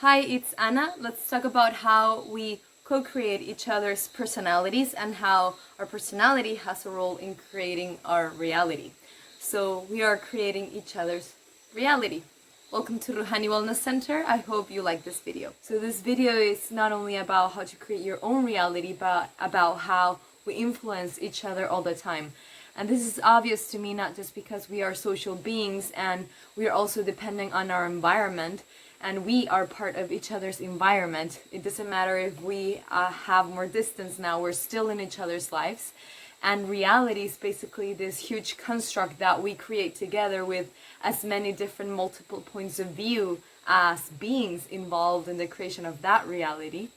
Hi, it's Anna. Let's talk about how we co-create each other's personalities and how our personality has a role in creating our reality. So we are creating each other's reality. Welcome to Ruhani Wellness Center. I hope you like this video. So this video is not only about how to create your own reality, but about how we influence each other all the time. And this is obvious to me not just because we are social beings and we are also depending on our environment and we are part of each other's environment. It doesn't matter if we have more distance now, we're still in each other's lives. And reality is basically this huge construct that we create together with as many different multiple points of view as beings involved in the creation of that reality.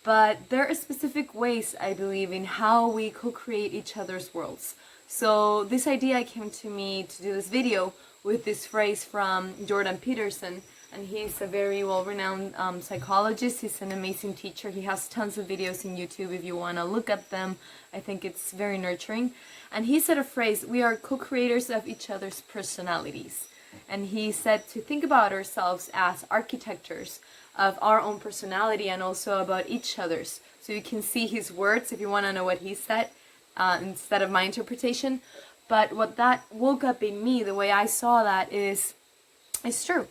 But there are specific ways, I believe, in how we co-create each other's worlds. So this idea came to me to do this video with this phrase from Jordan Peterson, and he's a very well-renowned psychologist. He's an amazing teacher. He has tons of videos in YouTube if you want to look at them. I think it's very nurturing. And he said a phrase, we are co-creators of each other's personalities. And he said to think about ourselves as architectures of our own personality and also about each other's. So you can see his words if you want to know what he said instead of my interpretation. But what that woke up in me, the way I saw that is true.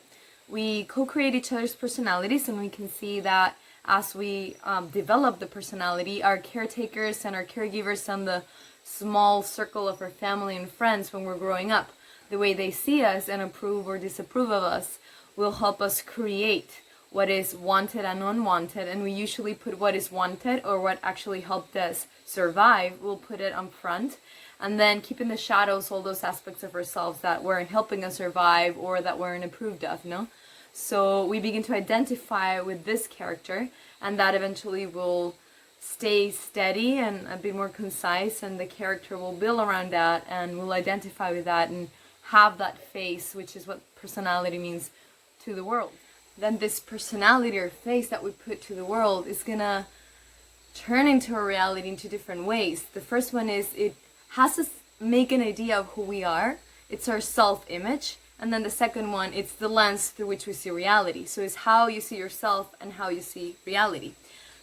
We co-create each other's personalities, and we can see that as we develop the personality, our caretakers and our caregivers and the small circle of our family and friends when we're growing up, the way they see us and approve or disapprove of us will help us create what is wanted and unwanted. And we usually put what is wanted or what actually helped us survive, we'll put it on front, and then keep in the shadows all those aspects of ourselves that weren't helping us survive or that weren't approved of, So we begin to identify with this character, and that eventually will stay steady and a bit more concise, and the character will build around that and will identify with that and have that face, which is what personality means to the world. Then this personality or face that we put to the world is gonna turn into a reality in two different ways. The first one is it has us make an idea of who we are. It's our self-image. And then the second one, it's the lens through which we see reality. So it's how you see yourself and how you see reality.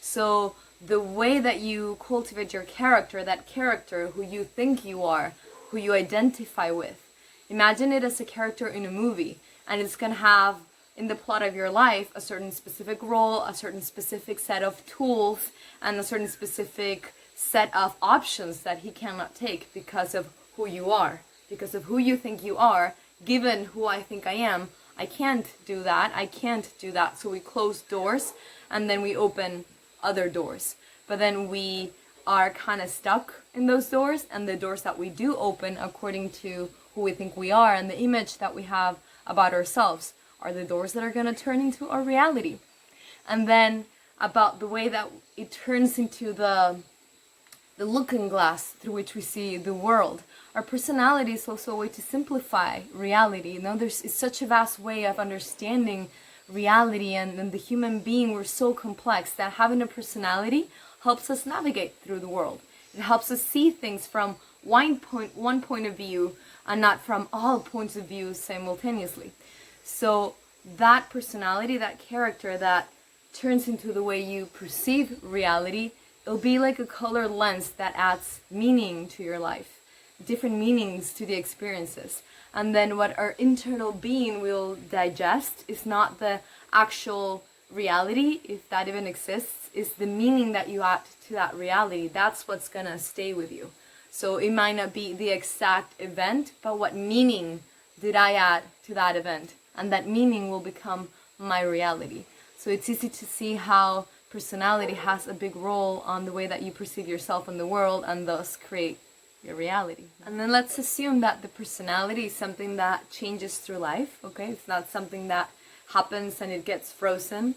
So the way that you cultivate your character, that character who you think you are, who you identify with, imagine it as a character in a movie, and it's going to have in the plot of your life a certain specific role, a certain specific set of tools, and a certain specific set of options that he cannot take because of who you are, because of who you think you are. Given who I think I am, I can't do that, I can't do that. So we close doors and then we open other doors. But then we are kind of stuck in those doors, and the doors that we do open according to who we think we are and the image that we have about ourselves are the doors that are going to turn into our reality. And then about the way that it turns into the looking glass through which we see the world. Our personality is also a way to simplify reality. It's such a vast way of understanding reality, and the human being, we're so complex that having a personality helps us navigate through the world. It helps us see things from one point of view and not from all points of view simultaneously. So that personality, that character that turns into the way you perceive reality, it'll be like a color lens that adds meaning to your life, different meanings to the experiences. And then what our internal being will digest is not the actual reality, if that even exists, is the meaning that you add to that reality. That's what's gonna stay with you. So it might not be the exact event, but what meaning did I add to that event? And that meaning will become my reality. So it's easy to see how personality has a big role on the way that you perceive yourself in the world and thus create your reality. And then let's assume that the personality is something that changes through life, okay? It's not something that happens and it gets frozen.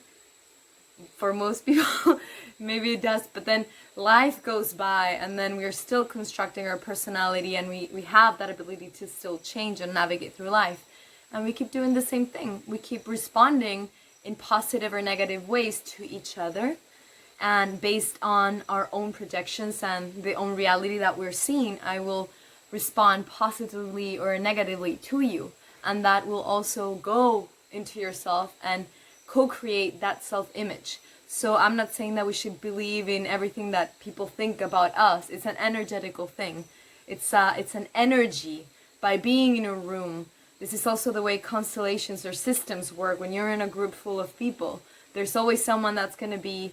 For most people, maybe it does, but then life goes by and then we're still constructing our personality, and we have that ability to still change and navigate through life. And we keep doing the same thing. We keep responding in positive or negative ways to each other, and based on our own projections and the own reality that we're seeing, I will respond positively or negatively to you, and that will also go into yourself and co-create that self-image. So I'm not saying that we should believe in everything that people think about us. It's an energetical thing. It's an energy. By being in a room, this is also the way constellations or systems work. When you're in a group full of people, there's always someone that's going to be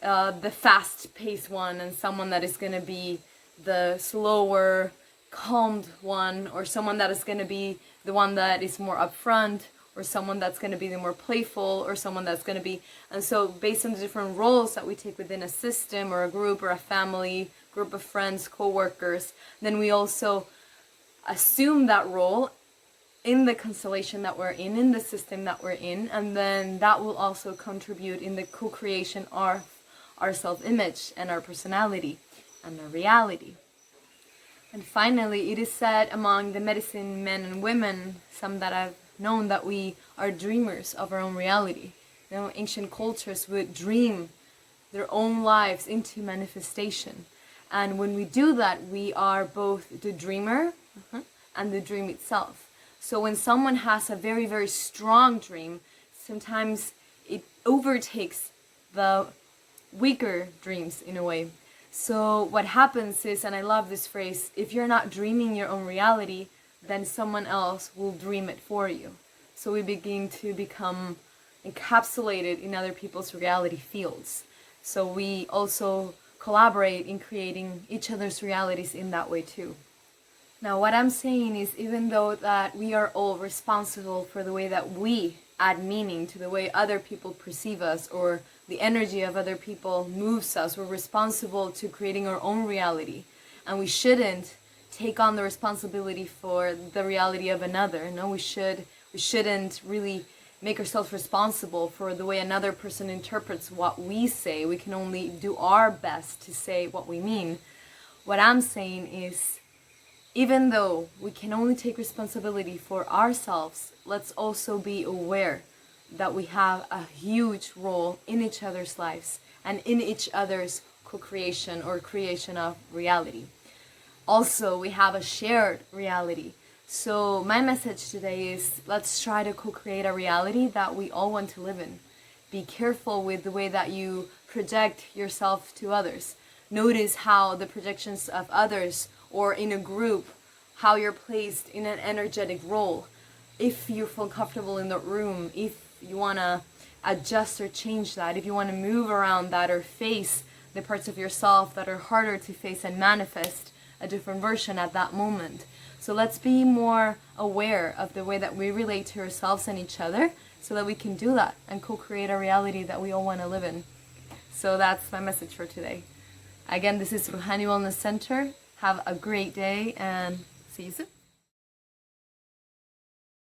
the fast-paced one, and someone that is going to be the slower, calmed one, or someone that is going to be the one that is more upfront, or someone that's going to be the more playful, or someone that's going to be... And so based on the different roles that we take within a system or a group or a family, group of friends, co-workers, then we also assume that role in the constellation that we're in the system that we're in, and then that will also contribute in the co-creation of our self-image and our personality and our reality. And finally, it is said among the medicine men and women, some that I've known, that we are dreamers of our own reality. You know, ancient cultures would dream their own lives into manifestation. And when we do that, we are both the dreamer and the dream itself. So when someone has a very, very strong dream, sometimes it overtakes the weaker dreams in a way. So what happens is, and I love this phrase, if you're not dreaming your own reality, then someone else will dream it for you. So we begin to become encapsulated in other people's reality fields. So we also collaborate in creating each other's realities in that way too. Now what I'm saying is, even though that we are all responsible for the way that we add meaning to the way other people perceive us, or the energy of other people moves us, we're responsible to creating our own reality. And we shouldn't take on the responsibility for the reality of another. No, we shouldn't really make ourselves responsible for the way another person interprets what we say. We can only do our best to say what we mean. What I'm saying is, even though we can only take responsibility for ourselves, let's also be aware that we have a huge role in each other's lives and in each other's co-creation or creation of reality. Also, we have a shared reality. So my message today is, let's try to co-create a reality that we all want to live in. Be careful with the way that you project yourself to others. Notice how the projections of others, or in a group, how you're placed in an energetic role. If you feel comfortable in the room, if you want to adjust or change that, if you want to move around that or face the parts of yourself that are harder to face and manifest a different version at that moment. So let's be more aware of the way that we relate to ourselves and each other, so that we can do that and co-create a reality that we all want to live in. So that's my message for today. Again, this is Ruhani Wellness Center. Have a great day and see you soon.